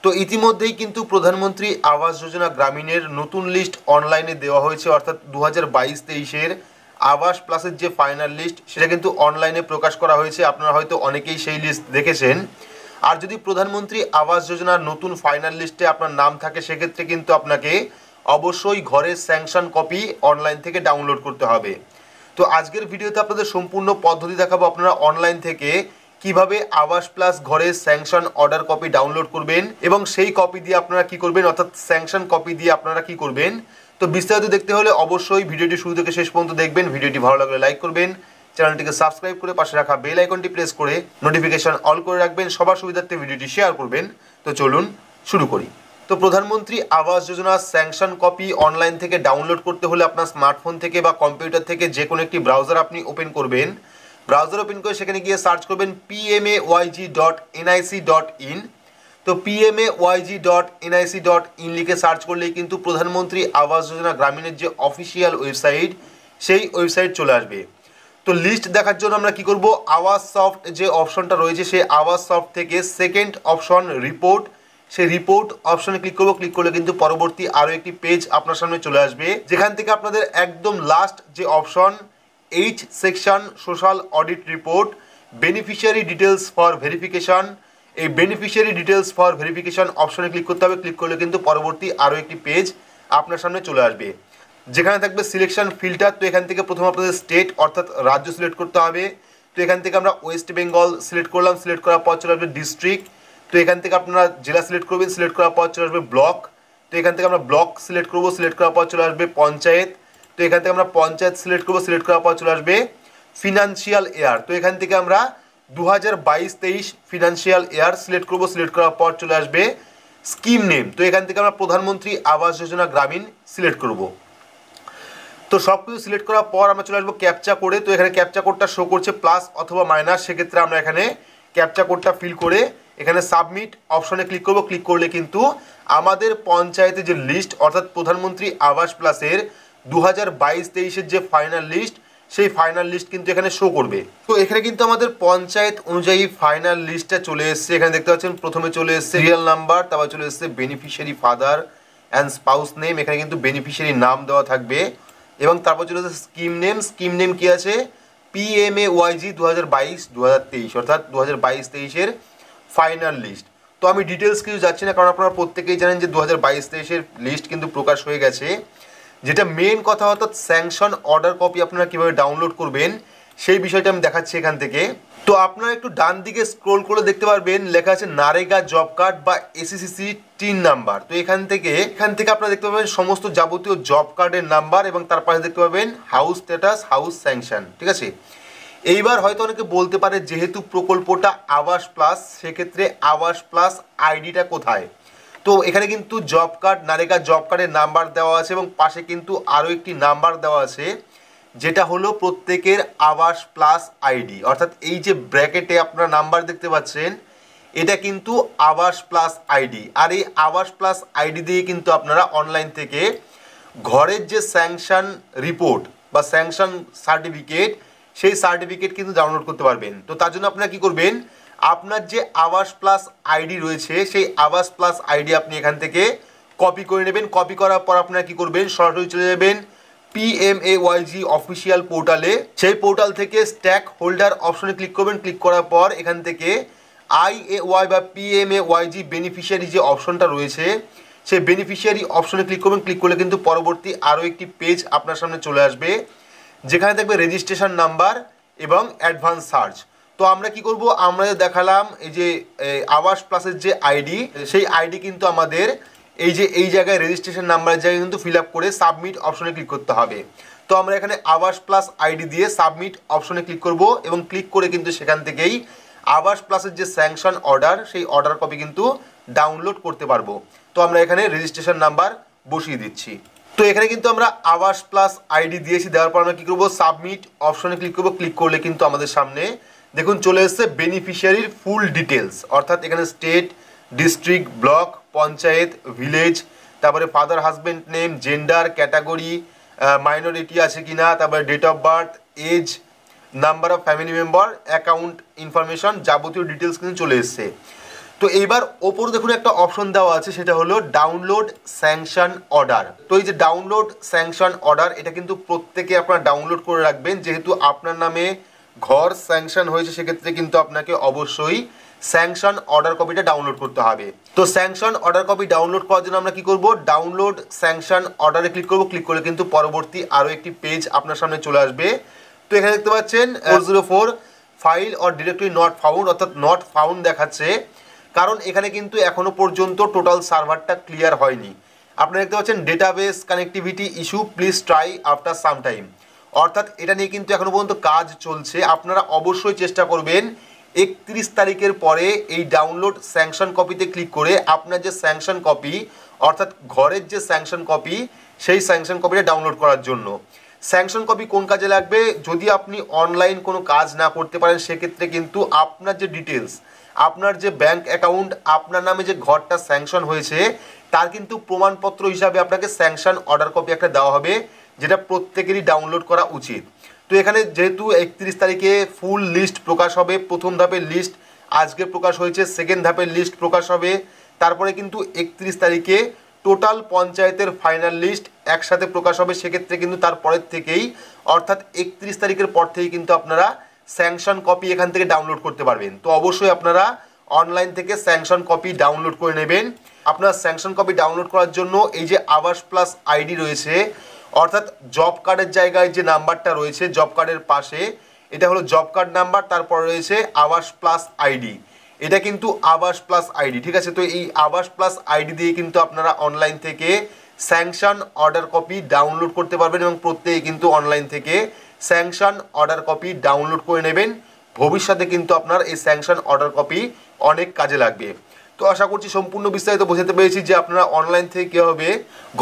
তো ইতিমধ্যেই কিন্তু প্রধানমন্ত্রী আবাস যোজনা গ্রামীণের নতুন লিস্ট অনলাইনে দেওয়া হয়েছে, অর্থাৎ 2022-23-এর আবাস প্লাসের যে ফাইনাল লিস্ট সেটা কিন্তু অনলাইনে প্রকাশ করা হয়েছে। আপনারা হয়তো অনেকেই সেই লিস্ট দেখেছেন। আর যদি প্রধানমন্ত্রী আবাস যোজনার নতুন ফাইনাল লিস্টে আপনার নাম থাকে সেক্ষেত্রে কিন্তু আপনাকে অবশ্যই ঘরের স্যাংশন কপি অনলাইন থেকে ডাউনলোড করতে হবে। তো আজকের ভিডিওতে আপনাদের সম্পূর্ণ পদ্ধতি দেখাবো আপনারা অনলাইন থেকে কিভাবে আবাস প্লাস ঘরের স্যাংশন অর্ডার কপি ডাউনলোড করবেন এবং সেই কপি দিয়ে আপনারা কি করবেন, অর্থাৎ স্যাংশন কপি দিয়ে আপনারা কি করবেন। তো বিস্তারিত দেখতে হলে অবশ্যই ভিডিওটি শুরু থেকে শেষ পর্যন্ত দেখবেন। ভিডিওটি ভালো লাগলে লাইক করবেন, চ্যানেলটিকে সাবস্ক্রাইব করে পাশে রাখা বেল আইকনটি প্রেস করে নোটিফিকেশন অল করে রাখবেন, সবার সুবিধার্থে ভিডিওটি শেয়ার করবেন। তো চলুন শুরু করি। তো প্রধানমন্ত্রী আবাস যোজনার স্যাংশন কপি অনলাইন থেকে ডাউনলোড করতে হলে আপনার স্মার্টফোন থেকে বা কম্পিউটার থেকে যে কোনো একটি ব্রাউজার আপনি ওপেন করবেন। ব্রাউজার ওপেন করে সেখানে গিয়ে সার্চ করবেন pmayg.nic.in। তো pmayg.nic.in লিখে সার্চ করলেই কিন্তু প্রধানমন্ত্রী আবাস যোজনা গ্রামীণের যে অফিসিয়াল ওয়েবসাইট সেই ওয়েবসাইট চলে আসবে। তো লিস্ট দেখার জন্য আমরা কি করব, আওয়াজ সফট যে অপশনটা রয়েছে সেই আওয়াজ সফট থেকে সেকেন্ড অপশন রিপোর্ট, সেই রিপোর্ট অপশনে ক্লিক করব। ক্লিক করলে কিন্তু পরবর্তী আরও একটি পেজ আপনার সামনে চলে আসবে, যেখান থেকে আপনাদের একদম লাস্ট যে option H section social audit report beneficiary details for verification, এই বেনিফিশিয়ারি ডিটেলস ফর ভেরিফিকেশন অপশনে ক্লিক করতে হবে। ক্লিক করলে কিন্তু পরবর্তী আরও একটি পেজ আপনার সামনে চলে আসবে, যেখানে থাকবে সিলেকশন ফিল্টার। তো এখান থেকে প্রথমে আপনাদের স্টেট অর্থাৎ রাজ্য সিলেক্ট করতে হবে। তো এখান থেকে আমরা ওয়েস্ট বেঙ্গল সিলেক্ট করলাম, সিলেক্ট করার পর চলে আসবে ডিস্ট্রিক্ট। তো এখান থেকে আপনারা জেলা সিলেক্ট করবেন, সিলেক্ট করার পর চলে আসবে ব্লক। তো এখান থেকে আমরা ব্লক সিলেক্ট করবো, সিলেক্ট করার পর চলে আসবে পঞ্চায়েত। তো এখান থেকে আমরা পঞ্চায়েত সিলেক্ট করবো, সিলেক্ট করার পর চলে আসবে ফিনান্সিয়াল ইয়ার। তো এখান থেকে আমরা 2022-23 ফিনান্সিয়াল ইয়ার সিলেক্ট করবো, সিলেক্ট করার পর চলে আসবে স্কিম নেম। তো এখান থেকে আমরা প্রধানমন্ত্রী আবাস যোজনা গ্রামীণ সিলেক্ট করব। তো সব কিছু সিলেক্ট করার পর আমরা চলে আসবো ক্যাপচা কোডে। তো এখানে ক্যাপচা কোডটা শো করছে প্লাস অথবা মাইনাস, সেক্ষেত্রে আমরা এখানে ক্যাপচা কোডটা ফিল করে এখানে সাবমিট অপশনে ক্লিক করব। ক্লিক করলে কিন্তু আমাদের পঞ্চায়েতের যে লিস্ট অর্থাৎ প্রধানমন্ত্রী আবাস প্লাসের 2022-23-এর যে ফাইনাল লিস্ট সেই ফাইনাল লিস্ট কিন্তু এখানে শো করবে। তো এখানে কিন্তু আমাদের পঞ্চায়েত অনুযায়ী ফাইনাল লিস্টটা চলে এসছে। এখানে দেখতে পাচ্ছেন প্রথমে চলে এসছে সিরিয়াল নাম্বার, তারপর চলে এসছে beneficiary father and spouse name, এখানে কিন্তু বেনিফিশিয়ারি নাম দেওয়া থাকবে এবং তারপর চলে এসছে স্কিম নেম। স্কিম নেম কি আছে, PMAYG 2022-2023 অর্থাৎ 2022-23-এর ফাইনাল লিস্ট। তো আমি ডিটেলস কিছু যাচ্ছি না, কারণ আপনারা প্রত্যেকেই জানেন যে 2022-23-এর লিস্ট কিন্তু প্রকাশ হয়ে গেছে। যেটা মেন কথা অর্থাৎ স্যাংশন অর্ডার কপি আপনারা কীভাবে ডাউনলোড করবেন সেই বিষয়টা আমি দেখাচ্ছি এখান থেকে। তো আপনারা একটু ডান দিকে স্ক্রোল করে দেখতে পারবেন লেখা আছে নারেগা জব কার্ড বা SCCC টিন নাম্বার। তো এখান থেকে আপনারা দেখতে পাবেন সমস্ত যাবতীয় জব কার্ডের নাম্বার এবং তার পাশে দেখতে পাবেন হাউস স্ট্যাটাস, হাউস স্যাংশন। ঠিক আছে, এইবার হয়তো অনেকে বলতে পারে যেহেতু প্রকল্পটা আবাস প্লাস সেক্ষেত্রে আবাস প্লাস আইডিটা কোথায়। তো এখানে কিন্তু জব কার্ড, নারেগা জব কার্ডের নাম্বার দেওয়া আছে এবং পাশে কিন্তু আরও একটি নাম্বার দেওয়া আছে যেটা হলো প্রত্যেকের আবাস প্লাস আইডি, অর্থাৎ এই যে ব্র্যাকেটে আপনারা নাম্বার দেখতে পাচ্ছেন এটা কিন্তু আবাস প্লাস আইডি। আর এই আবাস প্লাস আইডি দিয়ে কিন্তু আপনারা অনলাইন থেকে ঘরের যে স্যাংশন রিপোর্ট বা স্যাংশন সার্টিফিকেট সেই সার্টিফিকেট কিন্তু ডাউনলোড করতে পারবেন। তো তার জন্য আপনারা কী করবেন, আপনার যে আবাস প্লাস আইডি রয়েছে সেই আবাস প্লাস আইডি আপনি এখান থেকে কপি করে নেবেন। কপি করার পর আপনারা কী করবেন, সরাসরি চলে যাবেন PMAYG অফিসিয়াল পোর্টালে। সেই পোর্টাল থেকে স্ট্যাক হোল্ডার অপশনে ক্লিক করবেন। ক্লিক করার পর এখান থেকে IAY বা PMAYG বেনিফিশিয়ারি যে অপশনটা রয়েছে সেই বেনিফিশিয়ারি অপশনে ক্লিক করবেন। ক্লিক করলে কিন্তু পরবর্তী আরও একটি পেজ আপনার সামনে চলে আসবে, যেখানে থাকবে রেজিস্ট্রেশন নাম্বার এবং অ্যাডভান্স সার্চ। তো আমরা কি করব, আমরা দেখালাম এই যে আবাস প্লাসের যে আইডি সেই আইডি কিন্তু আমাদের এই জায়গায় রেজিস্ট্রেশন নাম্বারের জায়গায় কিন্তু ফিল আপ করে সাবমিট অপশনে ক্লিক করতে হবে। তো আমরা এখানে আবাস প্লাস আইডি দিয়ে সাবমিট অপশনে ক্লিক করব এবং ক্লিক করে কিন্তু সেখান থেকেই আবাস প্লাসের যে স্যাংশন অর্ডার সেই অর্ডার কপি কিন্তু ডাউনলোড করতে পারবো। তো আমরা এখানে রেজিস্ট্রেশন নাম্বার বসিয়ে দিচ্ছি। তো এখানে কিন্তু আমরা আবাস প্লাস আইডি দিয়েছি, দেওয়ার পর আমরা কী করবো, সাবমিট অপশনে ক্লিক করবো। ক্লিক করলে কিন্তু আমাদের সামনে দেখুন চলে এসছে বেনিফিশিয়ারির ফুল ডিটেলস, অর্থাৎ এখানে state, district, block, panchayat, village, তারপরে father husband name, gender, category, minority আছে কিনা, তারপরে date of birth, age, number of family member, account information, যাবতীয় ডিটেলস কিন্তু চলে এসছে। তো এইবার ওপরে দেখুন একটা অপশন দেওয়া আছে, সেটা হলো ডাউনলোড স্যাংশন অর্ডার। তো এই যে ডাউনলোড স্যাংশন অর্ডার, এটা কিন্তু প্রত্যেকে আপনারা ডাউনলোড করে রাখবেন। যেহেতু আপনার নামে ঘর স্যাংশন হয়েছে, সেক্ষেত্রে কিন্তু আপনাকে অবশ্যই স্যাংশন অর্ডার কপিটা ডাউনলোড করতে হবে। তো স্যাংশন অর্ডার কপি ডাউনলোড করার জন্য আমরা কি করব, ডাউনলোড স্যাংশন অর্ডারে ক্লিক করব। ক্লিক করলে কিন্তু পরবর্তী আরও একটি পেজ আপনার সামনে চলে আসবে। তো এখানে দেখতে পাচ্ছেন 404 file or directory not found, অর্থাৎ নট ফাউন্ড দেখাচ্ছে, কারণ এখানে কিন্তু এখনো পর্যন্ত টোটাল সার্ভারটা ক্লিয়ার হয়নি। আপনারা দেখতে পাচ্ছেন database connectivity issue, please try after some time, অর্থাৎ এটা নিয়ে কিন্তু এখনো পর্যন্ত কাজ চলছে। আপনারা অবশ্যই চেষ্টা করবেন 31 তারিখের পরে এই ডাউনলোড স্যাংশন কপিতে ক্লিক করে আপনার যে স্যাংশন কপি, অর্থাৎ ঘরের যে স্যাংশন কপি, সেই স্যাংশন কপিটা ডাউনলোড করার জন্য। স্যাংশন কপি কোন কাজে লাগবে, যদি আপনি অনলাইন কোনো কাজ না করতে পারেন, সেক্ষেত্রে কিন্তু আপনার যে ডিটেলস, আপনার যে ব্যাংক অ্যাকাউন্ট, আপনার নামে যে ঘরটা স্যাংশন হয়েছে, তার কিন্তু প্রমাণপত্র হিসাবে আপনাকে স্যাংশন অর্ডার কপি একটা দেওয়া হবে, যেটা প্রত্যেকেরই ডাউনলোড করা উচিত। তো এখানে যেহেতু 31 তারিখে ফুল লিস্ট প্রকাশ হবে, প্রথম ধাপের লিস্ট আজকে প্রকাশ হয়েছে, সেকেন্ড ধাপের লিস্ট প্রকাশ হবে, তারপরে কিন্তু 31 তারিখে টোটাল পঞ্চায়েতের ফাইনাল লিস্ট একসাথে প্রকাশ হবে। সেক্ষেত্রে কিন্তু তারপরের থেকেই, অর্থাৎ 31 তারিখের পর থেকেই কিন্তু আপনারা স্যাংশন কপি এখান থেকে ডাউনলোড করতে পারবেন। তো অবশ্যই আপনারা অনলাইন থেকে স্যাংশন কপি ডাউনলোড করে নেবেন। আপনার স্যাংশন কপি ডাউনলোড করার জন্য এই যে আবাস প্লাস আইডি রয়েছে, অর্থাৎ জব কার্ডের জায়গায় যে নাম্বারটা রয়েছে জব কার্ডের পাশে, এটা হলো জব কার্ড নাম্বার, তারপর রয়েছে আবাস প্লাস আইডি, এটা কিন্তু আবাস প্লাস আইডি, ঠিক আছে। তো এই আবাস প্লাস আইডি দিয়ে কিন্তু আপনারা অনলাইন থেকে স্যাংশন অর্ডার কপি ডাউনলোড করতে পারবেন এবং প্রত্যেকে কিন্তু অনলাইন থেকে স্যাংশন অর্ডার কপি ডাউনলোড করে নেবেন। ভবিষ্যতে কিন্তু আপনার এই স্যাংশন অর্ডার কপি অনেক কাজে লাগবে। তো আশা করছি সম্পূর্ণ বিস্তারিত বোঝাতে পেরেছি যে আপনারা অনলাইন থেকে কীভাবে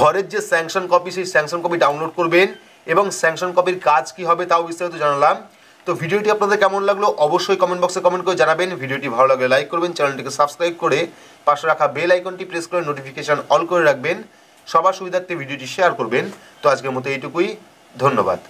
ঘরের যে স্যাংশন কপি, সেই স্যাংশন কপি ডাউনলোড করবেন এবং স্যাংশন কপির কাজ কী হবে তাও বিস্তারিত জানালাম। তো ভিডিওটি আপনাদের কেমন লাগলো অবশ্যই কমেন্ট বক্সে কমেন্ট করে জানাবেন। ভিডিওটি ভালো লাগলে লাইক করবেন, চ্যানেলটিকে সাবস্ক্রাইব করে পাশে রাখা বেল আইকনটি প্রেস করে নোটিফিকেশন অল করে রাখবেন। সবার সুবিধার্থে ভিডিওটি শেয়ার করবেন। তো আজকের মতো এইটুকুই, ধন্যবাদ।